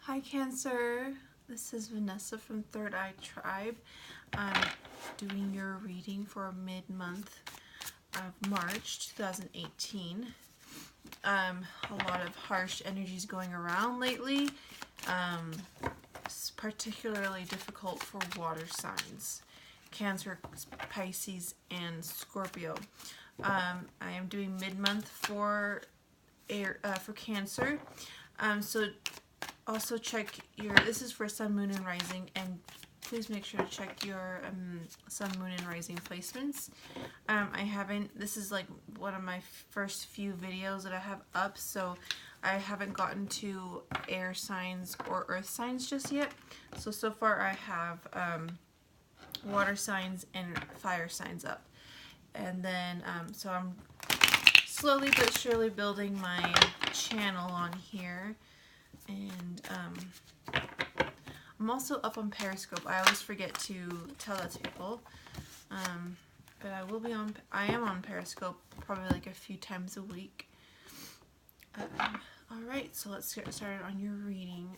Hi Cancer, this is Vanessa from Third Eye Tribe. I'm doing your reading for mid-month of March 2018. A lot of harsh energies going around lately. It's particularly difficult for water signs, Cancer, Pisces, and Scorpio. I am doing mid-month for Cancer. So also check your, this is for Sun, Moon, and Rising, and please make sure to check your Sun, Moon, and Rising placements. This is like one of my first few videos that I have up, so I haven't gotten to air signs or earth signs just yet. So far I have water signs and fire signs up. And then, so I'm slowly but surely building my channel on here. And I'm also up on Periscope. I always forget to tell that to people. But I am on Periscope probably like a few times a week. Alright, so let's get started on your reading.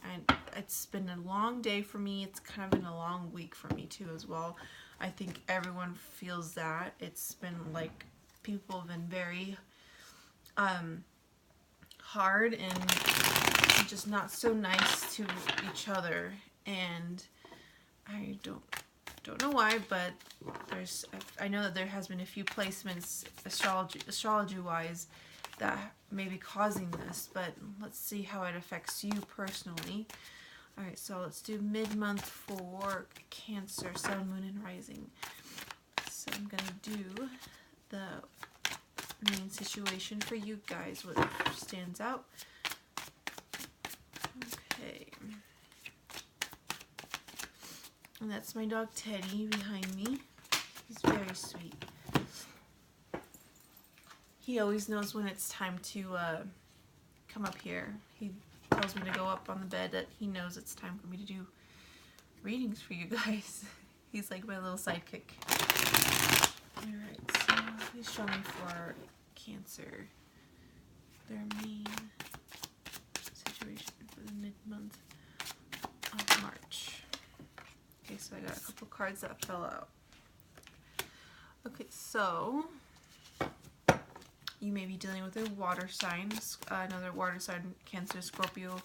It's been a long day for me. It's kind of been a long week for me too as well. I think everyone feels that. It's been like people have been very hard and just not so nice to each other, and I don't know why, but I know that there has been a few placements astrology wise that may be causing this, but let's see how it affects you personally. Alright, so let's do mid-month for Cancer, Sun, Moon, and Rising. So I'm gonna do the main situation for you guys, what stands out. Okay. And that's my dog Teddy behind me. He's very sweet. He always knows when it's time to come up here. He tells me to go up on the bed, that he knows it's time for me to do readings for you guys. He's like my little sidekick. Alright, so please show me for Cancer their main situation for the mid-month of March. Okay, so I got a couple cards that fell out. Okay, so you may be dealing with a water sign, another water sign, Cancer, Scorpio,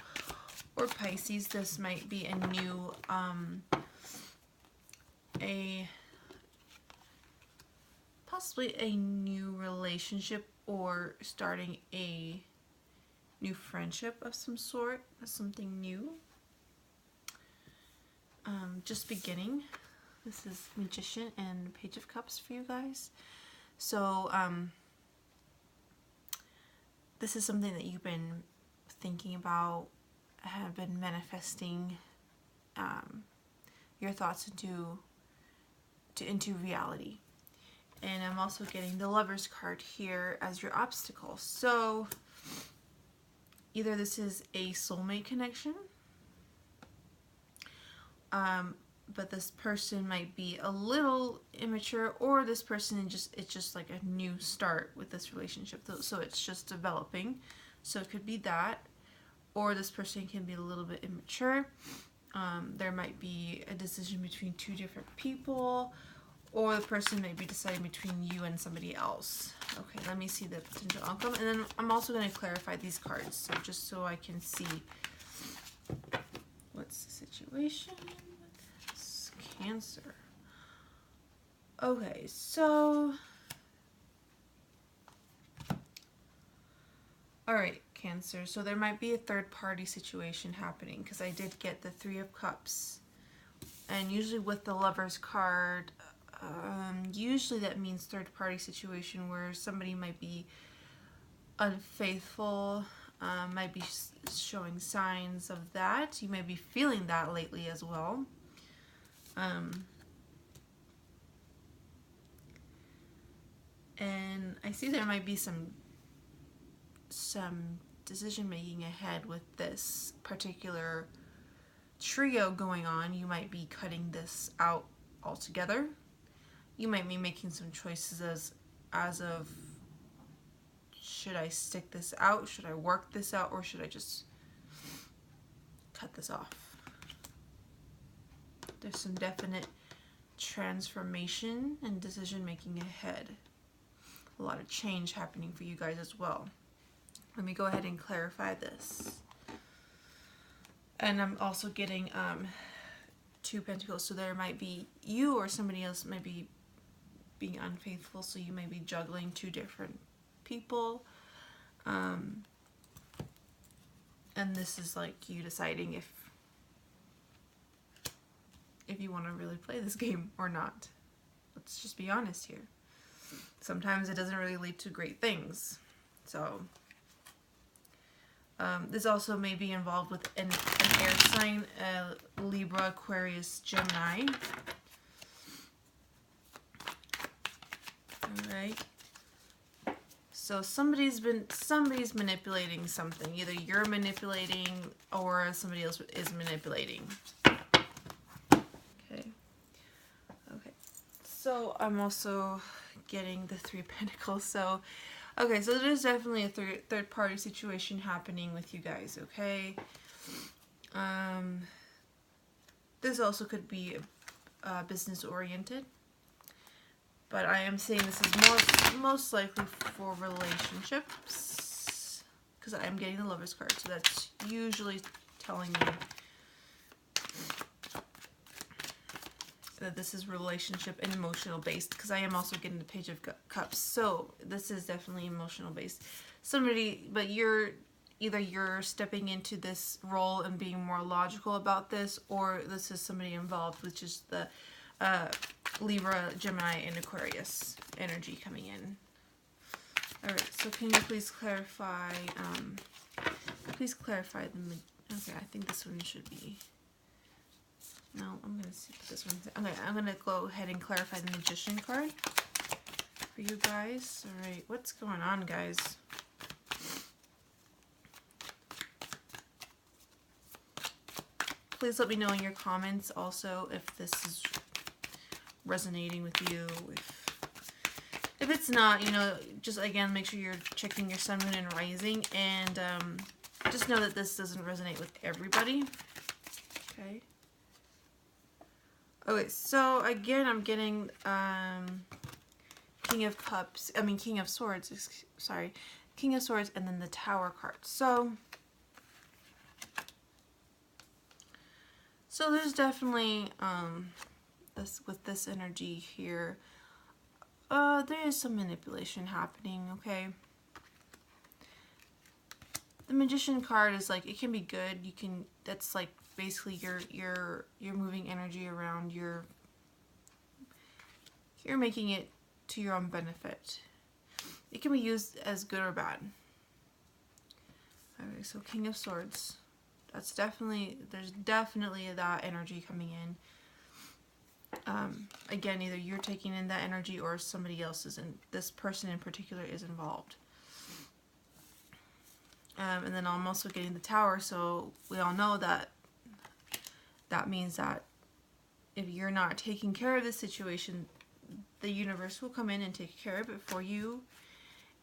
or Pisces. This might be a new, possibly a new relationship, or starting a new friendship of some sort, something new. Just beginning. This is Magician and Page of Cups for you guys. So, this is something that you've been thinking about, have been manifesting your thoughts into reality. And I'm also getting the Lover's card here as your obstacle. So either this is a soulmate connection, but this person might be a little immature, or this person it's just like a new start with this relationship, so it's just developing. So it could be that, or this person can be a little bit immature. There might be a decision between two different people, or the person may be deciding between you and somebody else. Okay, let me see the potential outcome, and then I'm also going to clarify these cards, so just so I can see what's the situation with this Cancer. Okay, so alright, Cancer, so there might be a third-party situation happening, because I did get the Three of Cups, and usually with the Lover's card, usually that means third-party situation where somebody might be unfaithful, might be showing signs of that. You may be feeling that lately as well. And I see there might be some decision making ahead with this particular trio going on. You might be cutting this out altogether. You might be making some choices as of, should I stick this out, should I work this out, or should I just cut this off. There's some definite transformation and decision making ahead. A lot of change happening for you guys as well. Let me go ahead and clarify this. And I'm also getting 2 Pentacles, so there might be you or somebody else might be being unfaithful, so you may be juggling 2 different people. And this is like you deciding if you want to really play this game or not. Let's just be honest here. Sometimes it doesn't really lead to great things. So this also may be involved with an air sign, Libra, Aquarius, Gemini. Alright. So somebody's manipulating something. Either you're manipulating or somebody else is manipulating. Okay. So I'm also getting the 3 Pentacles. So, okay, so there's definitely a third party situation happening with you guys, okay? This also could be business oriented, but I am saying this is most likely for relationships, because I am getting the Lover's card, so that's usually telling me that this is relationship and emotional based, because I am also getting the Page of Cups, so this is definitely emotional based. Somebody, but either you're stepping into this role and being more logical about this, or this is somebody involved, which is the Libra, Gemini, and Aquarius energy coming in. Alright, so can you please clarify the, okay, I think this one should be, no, I'm going to see what this one, okay, I'm going to go ahead and clarify the Magician card for you guys. Alright, what's going on, guys? Please let me know in your comments also if this is resonating with you. If it's not, you know, just again make sure you're checking your sun, moon, and rising, and just know that this doesn't resonate with everybody. Okay. Okay, so again I'm getting King of Swords, sorry, King of Swords, and then the Tower card. So there's definitely with this energy here, there is some manipulation happening, okay? The Magician card is like, it can be good. You can, that's like basically you're moving energy around, you're making it to your own benefit. It can be used as good or bad. Alright, so King of Swords. That's definitely, there's definitely that energy coming in. Again, either you're taking in that energy or somebody else is in, this person in particular is involved. And then I'm also getting the Tower, so we all know that that means that if you're not taking care of the situation, the universe will come in and take care of it for you,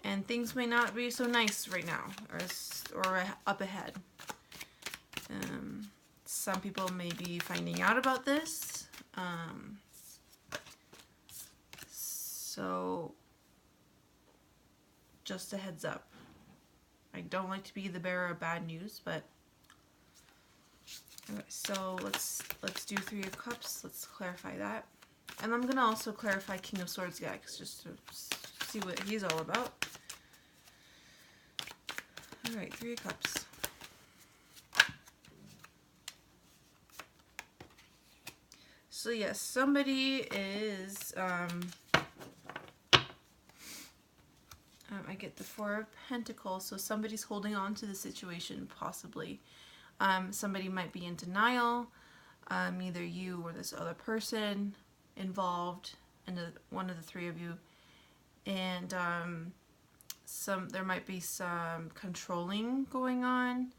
and things may not be so nice right now, or up ahead. Some people may be finding out about this, so just a heads up. I don't like to be the bearer of bad news, but okay, so let's do 3 of Cups. Let's clarify that, and I'm gonna also clarify King of Swords guy, just to see what he's all about. All right, 3 of Cups. So yes, somebody is, I get the 4 of Pentacles, so somebody's holding on to the situation, possibly. Somebody might be in denial, either you or this other person involved, and one of the 3 of you, and there might be some controlling going on,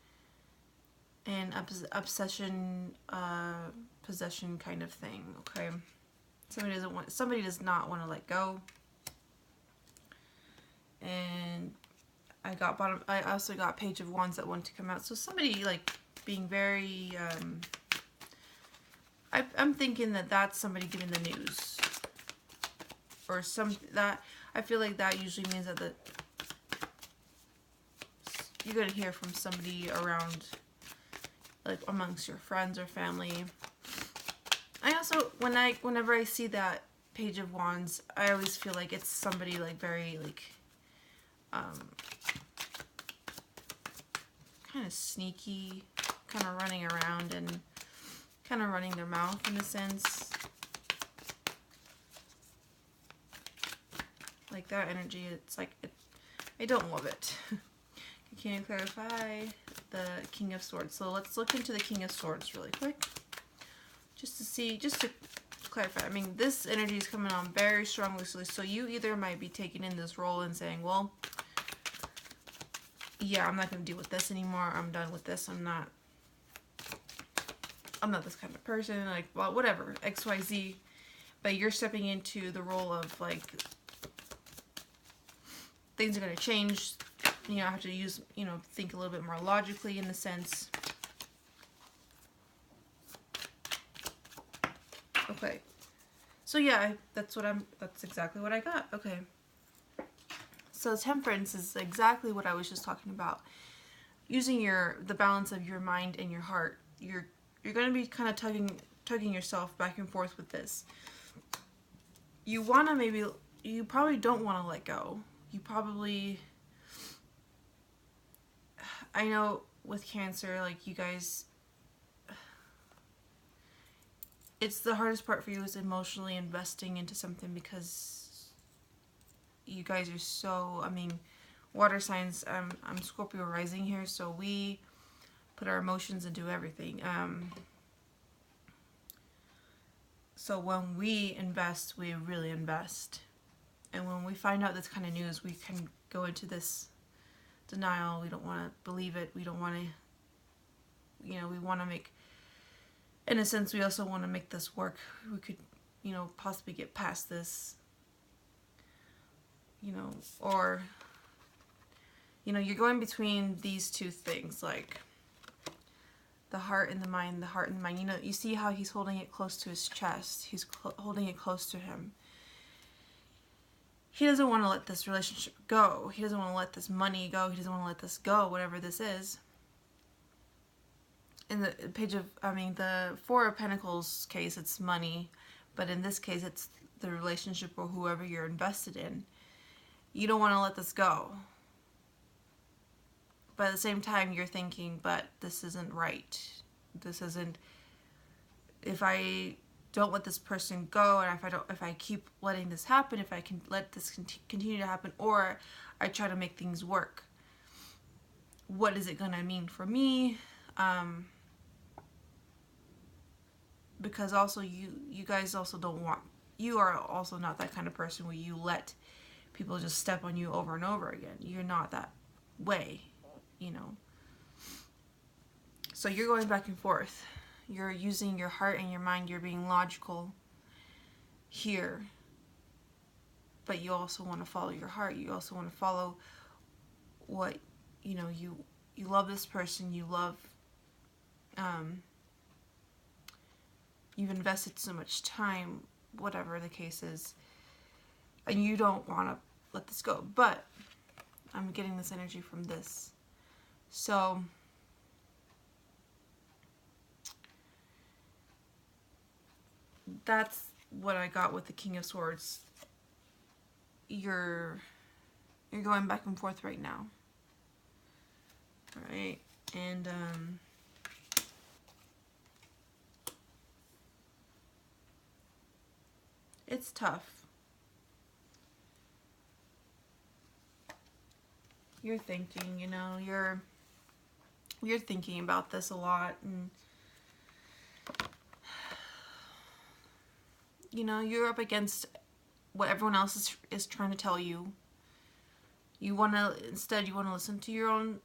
and obsession, possession kind of thing. Okay, somebody does not want to let go. And I also got Page of Wands that want to come out, so somebody like being very, I'm thinking that that's somebody giving the news. Or that, I feel like that usually means that you're going to hear from somebody around, like amongst your friends or family. I also, whenever I see that Page of Wands, I always feel like it's somebody like very like, kind of sneaky, kind of running around and kind of running their mouth in a sense. Like that energy, it's like, I don't love it. Can you clarify the King of Swords? So let's look into the King of Swords really quick. Just to clarify. I mean, this energy is coming on very strongly. So you either might be taking in this role and saying, well, yeah, I'm not going to deal with this anymore. I'm done with this. I'm not this kind of person. Like, well, whatever, XYZ. But you're stepping into the role of, like, things are going to change. You know, I have to use, you know, think a little bit more logically in the sense. Okay. So yeah, that's exactly what I got. Okay. So Temperance is exactly what I was just talking about. Using the balance of your mind and your heart. You're going to be kind of tugging yourself back and forth with this. You probably don't want to let go. You probably, I know with Cancer, like you guys, it's the hardest part for you is emotionally investing into something because you guys are so, I mean, water signs, I'm Scorpio rising here, so we put our emotions into everything. So when we invest, we really invest. And when we find out this kind of news, we can go into this denial. We don't want to believe it. We don't want to, you know, we want to make, in a sense, we also want to make this work. We could, you know, possibly get past this, you know, or, you know, you're going between these two things, like the heart and the mind, You know, you see how he's holding it close to his chest. He's holding it close to him. He doesn't want to let this relationship go. He doesn't want to let this money go. He doesn't want to let this go, whatever this is. In the the Four of Pentacles case, it's money. But in this case, it's the relationship or whoever you're invested in. You don't want to let this go. But at the same time, you're thinking, but this isn't right. This isn't, if I don't let this person go, and if I keep letting this happen, if I can let this continue to happen, or I try to make things work, what is it going to mean for me? Because also you guys also don't want, you are also not that kind of person where you let people just step on you over and over again. You're not that way, you know. So you're going back and forth. You're using your heart and your mind. You're being logical here. But you also want to follow your heart. You also want to follow what, you know, you love this person. You love, you've invested so much time, whatever the case is. And you don't want to let this go. But I'm getting this energy from this. So that's what I got with the King of Swords. You're going back and forth right now. Alright, and it's tough. You're thinking, you know, you're thinking about this a lot, and you know, you're up against what everyone else is trying to tell you. You want to, instead, you want to listen to your own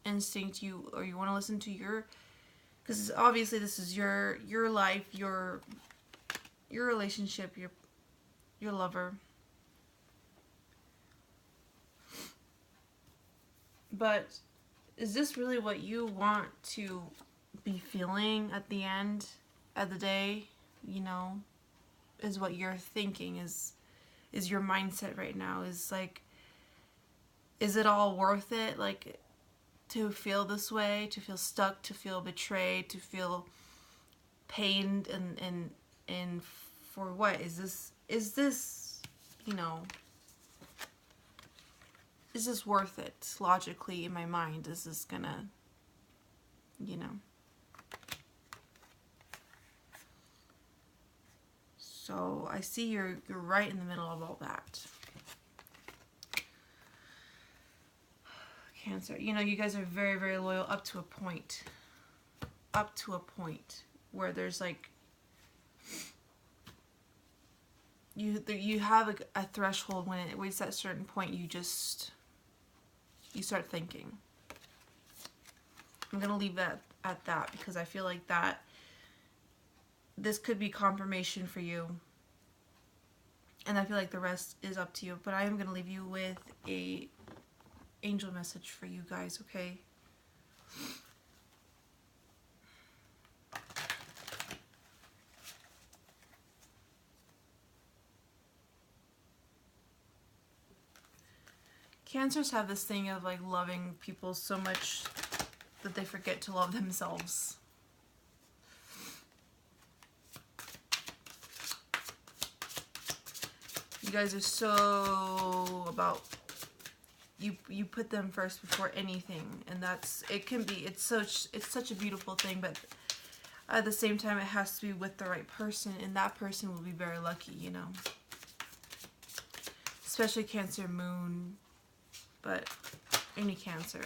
instinct, or you want to listen to your, because obviously this is your life, your relationship, your lover. But is this really what you want to be feeling at the end of the day, you know, is what you're thinking, is your mindset right now. Is like, is it all worth it? Like, to feel this way, to feel stuck, to feel betrayed, to feel pained, and for what? Is this, you know, is this worth it? Logically, in my mind, is this gonna, you know. So I see you're right in the middle of all that. Cancer, you know, you guys are very, very loyal up to a point. Up to a point where there's like, you have a threshold when it reaches that certain point, you start thinking. I'm gonna leave that at that, because I feel like that this could be confirmation for you, and I feel like the rest is up to you. But I am gonna leave you with a angel message for you guys, okay? Cancers have this thing of like loving people so much that they forget to love themselves. You guys are so about, you put them first before anything, and it's such a beautiful thing, but at the same time it has to be with the right person, and that person will be very lucky, you know. Especially Cancer moon, but any Cancer.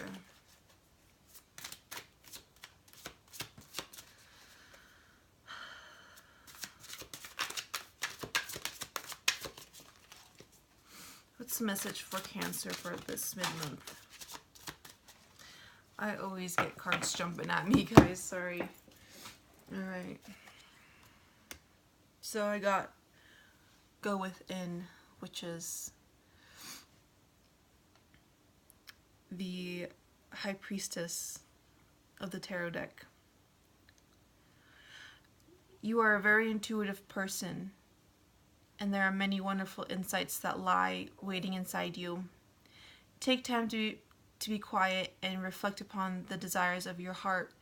What's the message for Cancer for this mid-month? I always get cards jumping at me, guys. Sorry. Alright. So I got Go Within, which is the High Priestess of the Tarot deck. You are a very intuitive person, and there are many wonderful insights that lie waiting inside you. Take time to be quiet and reflect upon the desires of your heart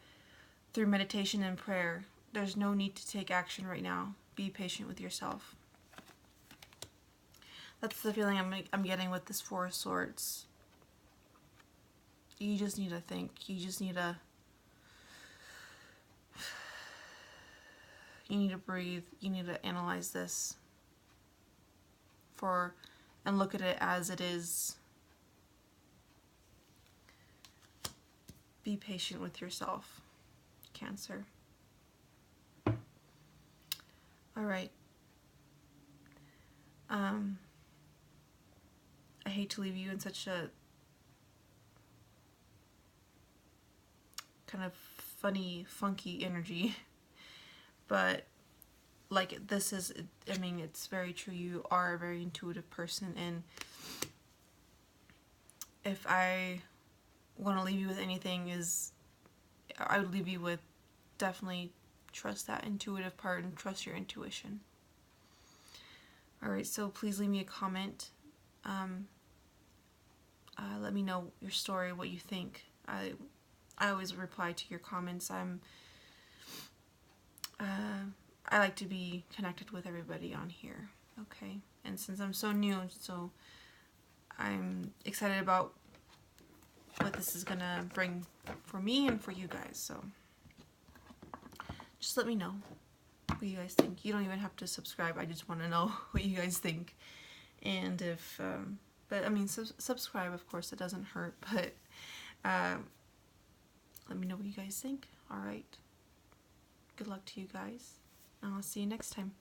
through meditation and prayer. There's no need to take action right now. Be patient with yourself. That's the feeling I'm getting with this Four of Swords. You just need to think. You just need to... You need to breathe. You need to analyze this. And look at it as it is. Be patient with yourself, Cancer. Alright. I hate to leave you in such a kind of funny, funky energy, but like, this is, I mean, it's very true. You are a very intuitive person, and if I want to leave you with anything, I would leave you with definitely trust that intuitive part and trust your intuition. Alright, so please leave me a comment. Let me know your story, what you think. I always reply to your comments. I like to be connected with everybody on here, okay? And since I'm so new, so I'm excited about what this is gonna bring for me and for you guys, so just let me know what you guys think. You don't even have to subscribe. I just want to know what you guys think. And if, but I mean, subscribe, of course, it doesn't hurt, but let me know what you guys think. Alright. Good luck to you guys. And I'll see you next time.